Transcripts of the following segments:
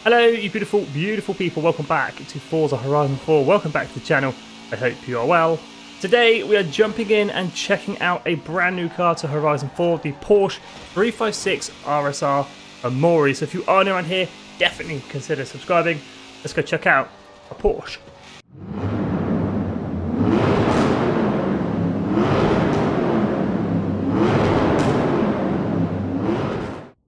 Hello you beautiful, beautiful people, welcome back to Forza Horizon 4, welcome back to the channel, I hope you are well. Today we are jumping in and checking out a brand new car to Horizon 4, the Porsche 356 RSR Emory. So if you are new around here, definitely consider subscribing. Let's go check out a Porsche.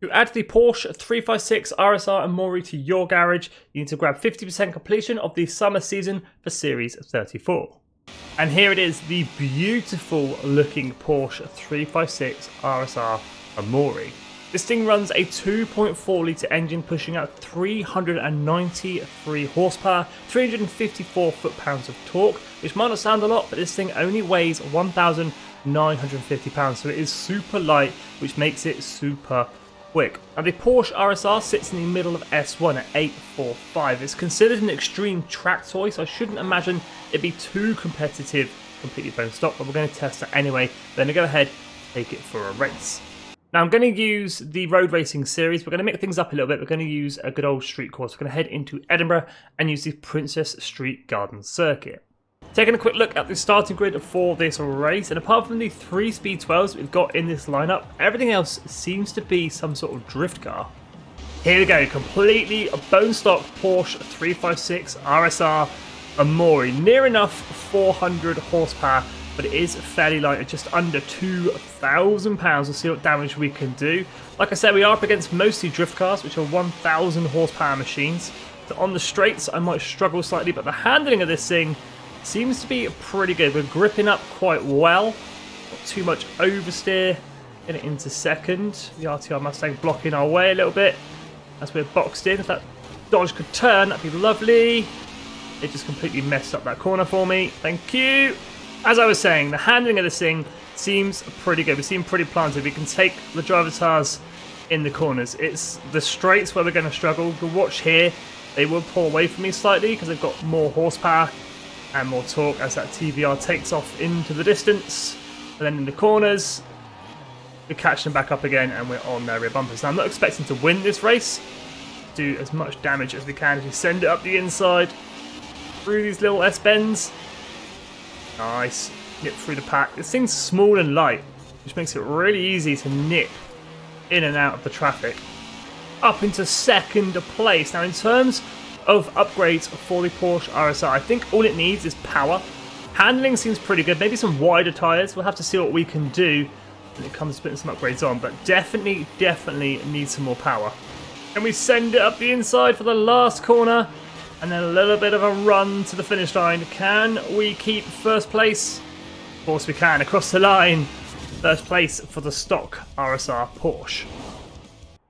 To add the Porsche 356 RSR Emory to your garage, you need to grab 50% completion of the summer season for Series 34. And here it is, the beautiful looking Porsche 356 RSR Emory. This thing runs a 2.4 litre engine pushing out 393 horsepower, 354 foot-pounds of torque, which might not sound a lot, but this thing only weighs 1,950 pounds, so it is super light, which makes it super quick. Now the Porsche RSR sits in the middle of S1 at 845. It's considered an extreme track toy, so I shouldn't imagine it'd be too competitive, completely bone stock, but we're going to test it anyway. Then go ahead, take it for a race. Now I'm going to use the road racing series. We're going to make things up a little bit. We're going to use a good old street course. We're going to head into Edinburgh and use the Princess Street Garden Circuit. Taking a quick look at the starting grid for this race, and apart from the 3 Speed 12s we've got in this lineup, everything else seems to be some sort of drift car. Here we go, completely bone stock Porsche 356 RSR Emory. Near enough 400 horsepower, but it is fairly light at just under 2,000 pounds. We'll see what damage we can do. Like I said, we are up against mostly drift cars, which are 1,000 horsepower machines. So on the straights, I might struggle slightly, but the handling of this thing seems to be pretty good. We're gripping up quite well. Not too much oversteer. Get it into second. The RTR Mustang blocking our way a little bit as we're boxed in. If that Dodge could turn, that'd be lovely. It just completely messed up that corner for me. Thank you. As I was saying, the handling of this thing seems pretty good. We seem pretty planted. We can take the driver's tires in the corners. It's the straights where we're going to struggle. You'll watch here. They will pull away from me slightly because they've got more horsepower and more torque as that TVR takes off into the distance. And then in the corners, we catch them back up again and we're on their rear bumpers. Now I'm not expecting to win this race. Do as much damage as we can as we send it up the inside through these little S-bends. Nice. Nip through the pack. This thing's small and light, which makes it really easy to nip in and out of the traffic. Up into second place. Now in terms of upgrades for the Porsche RSR, I think all it needs is power. Handling seems pretty good, maybe some wider tyres. We'll have to see what we can do when it comes to putting some upgrades on, but definitely need some more power. And we send it up the inside for the last corner, and then a little bit of a run to the finish line. Can we keep first place? Of course we can, across the line. First place for the stock RSR Porsche.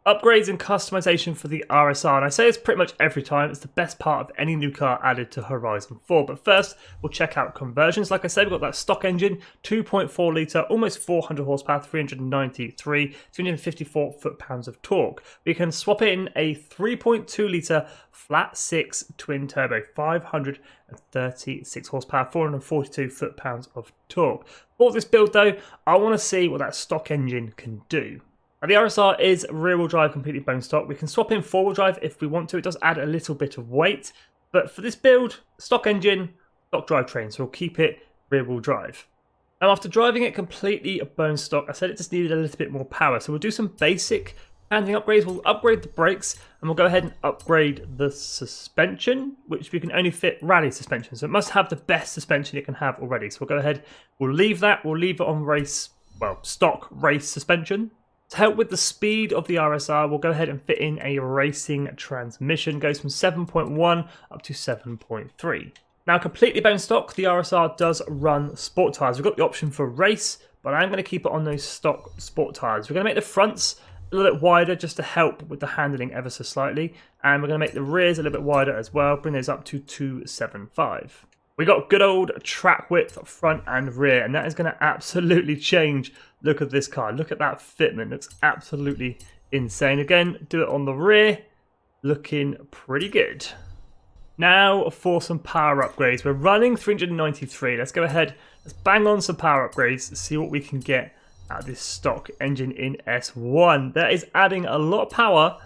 Upgrades and customization for the RSR, and I say this pretty much every time, it's the best part of any new car added to Horizon 4. But first, we'll check out conversions. Like I said, we've got that stock engine, 2.4 litre, almost 400 horsepower, 354 foot-pounds of torque. We can swap in a 3.2 litre flat 6 twin turbo, 536 horsepower, 442 foot-pounds of torque. For this build though, I want to see what that stock engine can do. Now, the RSR is rear-wheel drive, completely bone stock. We can swap in four-wheel drive if we want to. It does add a little bit of weight. But for this build, stock engine, stock drivetrain. So we'll keep it rear-wheel drive. Now, after driving it completely bone stock, I said it just needed a little bit more power. So we'll do some basic handling upgrades. We'll upgrade the brakes and we'll go ahead and upgrade the suspension, which we can only fit rally suspension. So it must have the best suspension it can have already. So we'll go ahead, we'll leave that. We'll leave it on stock race suspension. To help with the speed of the RSR, we'll go ahead and fit in a racing transmission. It goes from 7.1 up to 7.3. Now, completely bone stock, the RSR does run sport tyres. We've got the option for race, but I'm going to keep it on those stock sport tyres. We're going to make the fronts a little bit wider just to help with the handling ever so slightly. And we're going to make the rears a little bit wider as well, bring those up to 275. We got good old track width front and rear, and that is going to absolutely change the look of this car. Look at that fitment, looks absolutely insane. Again, do it on the rear, looking pretty good. Now for some power upgrades. We're running 393. Let's go ahead, let's bang on some power upgrades, see what we can get out of this stock engine in S1. That is adding a lot of power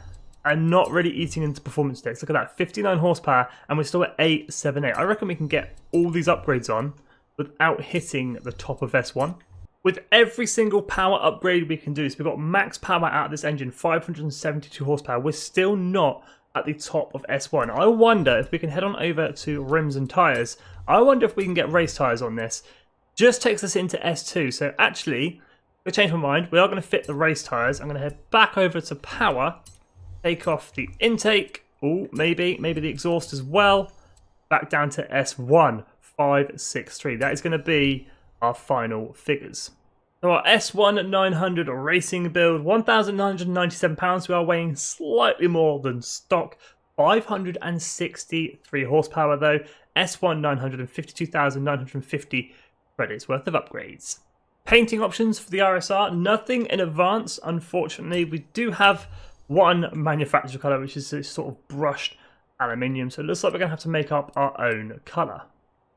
and not really eating into performance stakes. Look at that, 59 horsepower, and we're still at 878. I reckon we can get all these upgrades on without hitting the top of S1. With every single power upgrade we can do, so we've got max power out of this engine, 572 horsepower. We're still not at the top of S1. I wonder if we can head on over to rims and tyres. I wonder if we can get race tyres on this. Just takes us into S2. So actually, I changed my mind. We are going to fit the race tyres. I'm going to head back over to power, take off the intake. Oh, maybe the exhaust as well. Back down to S1, 563. That is going to be our final figures. So our S1 900 racing build, £1,997. We are weighing slightly more than stock. 563 horsepower though. S1 900 52,950 credits worth of upgrades. Painting options for the RSR, nothing in advance, unfortunately. We do have one manufacturer colour, which is this sort of brushed aluminium, so it looks like we're going to have to make up our own colour.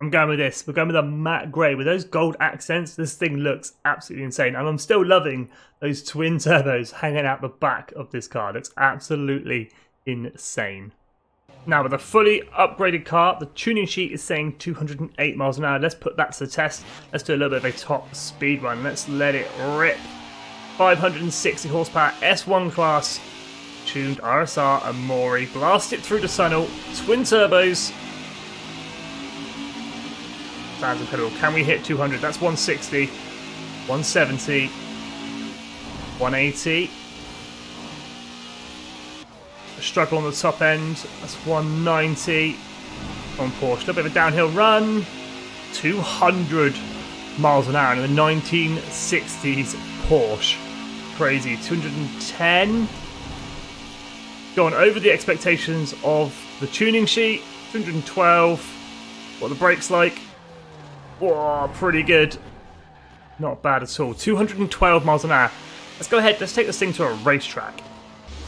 I'm going with this. We're going with a matte grey. With those gold accents, this thing looks absolutely insane. And I'm still loving those twin turbos hanging out the back of this car. It looks absolutely insane. Now, with a fully upgraded car, the tuning sheet is saying 208 miles an hour. Let's put that to the test. Let's do a little bit of a top speed run. Let's let it rip. 560 horsepower, S1 class, tuned RSR Emory. Blast it through the tunnel. Twin turbos. Sounds incredible. Can we hit 200? That's 160, 170, 180. A struggle on the top end. That's 190 on Porsche. A little bit of a downhill run. 200 miles an hour in the 1960s Porsche. Crazy. 210. Going over the expectations of the tuning sheet. 212. What are the brakes like? Whoa, pretty good. Not bad at all. 212 miles an hour. Let's go ahead. Let's take this thing to a racetrack.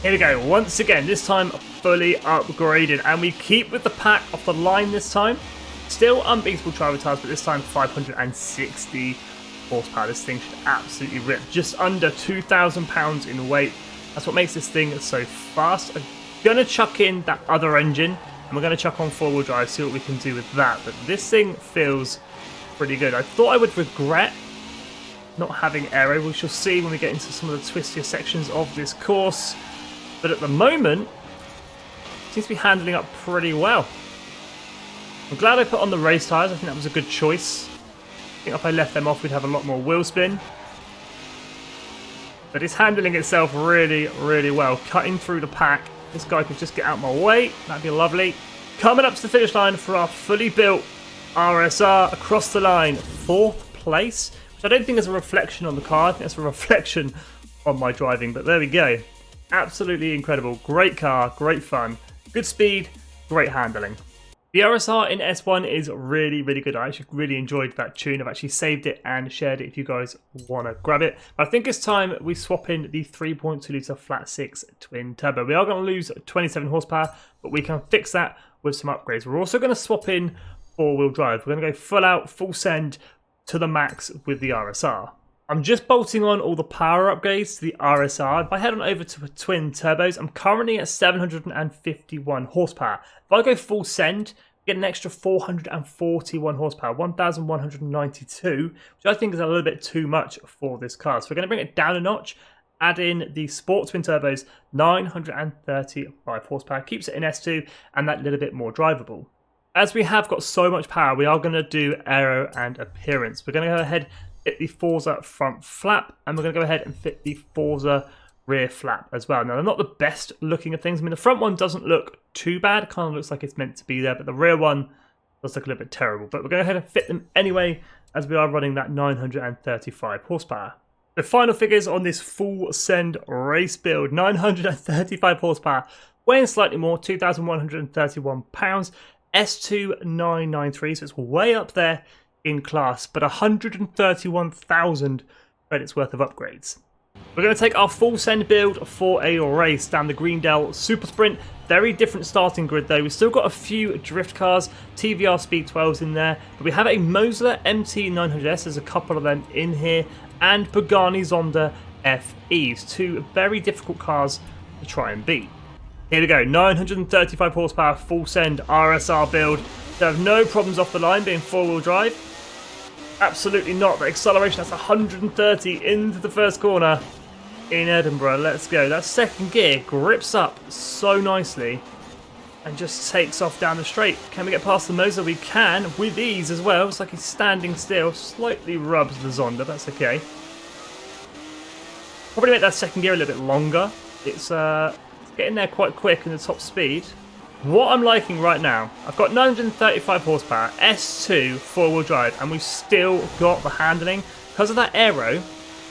Here we go. Once again, this time fully upgraded. And we keep with the pack off the line this time. Still unbeatable driver tires, but this time 560 horsepower. This thing should absolutely rip. Just under 2,000 pounds in weight. That's what makes this thing so fast. I'm going to chuck in that other engine. And we're going to chuck on four-wheel drive, see what we can do with that. But this thing feels pretty good. I thought I would regret not having aero. We shall see when we get into some of the twistier sections of this course. But at the moment, it seems to be handling up pretty well. I'm glad I put on the race tyres. I think that was a good choice. I think if I left them off, we'd have a lot more wheel spin. But it's handling itself really, really well. Cutting through the pack. This guy could just get out my way. That'd be lovely. Coming up to the finish line for our fully built RSR across the line, 4th place, which I don't think is a reflection on the car. I think it's a reflection on my driving, but there we go. Absolutely incredible. Great car, great fun, good speed, great handling. The RSR in S1 is really, really good. I actually really enjoyed that tune. I've actually saved it and shared it if you guys want to grab it. But I think it's time we swap in the 3.2 litre flat 6 twin turbo. We are going to lose 27 horsepower, but we can fix that with some upgrades. We're also going to swap in four-wheel drive. We're going to go full out, full send to the max with the RSR. I'm just bolting on all the power upgrades to the RSR. If I head on over to twin turbos, I'm currently at 751 horsepower. If I go full send, I get an extra 441 horsepower, 1,192, which I think is a little bit too much for this car. So we're going to bring it down a notch, add in the sport twin turbos, 935 horsepower, keeps it in S2 and that little bit more drivable. As we have got so much power, we are going to do aero and appearance. We're going to go ahead, fit the FORZA front flap, and we're going to go ahead and fit the FORZA rear flap as well. Now, they're not the best looking of things. I mean, the front one doesn't look too bad. It kind of looks like it's meant to be there, but the rear one does look a little bit terrible. But we're going to go ahead and fit them anyway, as we are running that 935 horsepower. The final figures on this full send race build, 935 horsepower, weighing slightly more, 2,131 pounds. S2 993, so it's way up there in class, but 131,000 credits worth of upgrades. We're going to take our full send build for a race down the Greendale Super Sprint. Very different starting grid though. We've still got a few drift cars, TVR Speed 12s in there, but we have a Mosler MT900S, there's a couple of them in here, and Pagani Zonda FEs, two very difficult cars to try and beat. Here we go, 935 horsepower, full send RSR build. They have no problems off the line being four-wheel drive. Absolutely not. The acceleration, that's 130 into the first corner in Edinburgh. Let's go. That second gear grips up so nicely and just takes off down the straight. Can we get past the Moser? We can, with ease as well. It's like he's standing still. Slightly rubs the Zonda, that's okay. Probably make that second gear a little bit longer. It's getting there quite quick in the top speed. What I'm liking right now, I've got 935 horsepower, S2 four-wheel drive, and we've still got the handling. Because of that aero,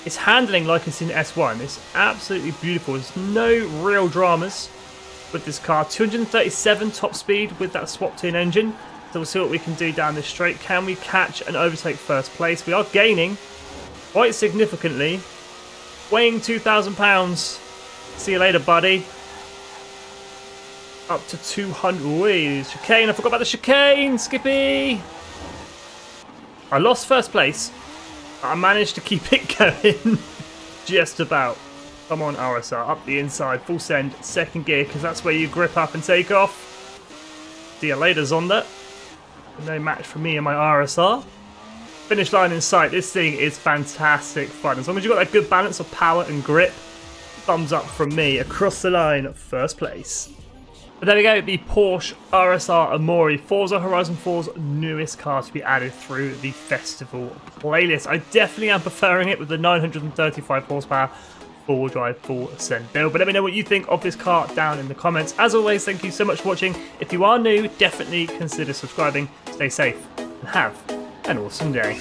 it's handling like it's in S1. It's absolutely beautiful. There's no real dramas with this car. 237 top speed with that swapped-in engine. So we'll see what we can do down this straight. Can we catch and overtake first place? We are gaining quite significantly. Weighing 2,000 pounds. See you later, buddy. Up to 200. Wee, chicane. I forgot about the chicane. Skippy. I lost first place. I managed to keep it going. Just about. Come on, RSR. Up the inside. Full send. Second gear, because that's where you grip up and take off. See you later, Zonda. No match for me and my RSR. Finish line in sight. This thing is fantastic fun. As long as you've got that good balance of power and grip. Thumbs up from me. Across the line. First place. But there we go, the Porsche RSR Emory, Forza Horizon 4's newest car to be added through the festival playlist. I definitely am preferring it with the 935 horsepower four-wheel drive full send build. But let me know what you think of this car down in the comments. As always, thank you so much for watching. If you are new, definitely consider subscribing. Stay safe and have an awesome day.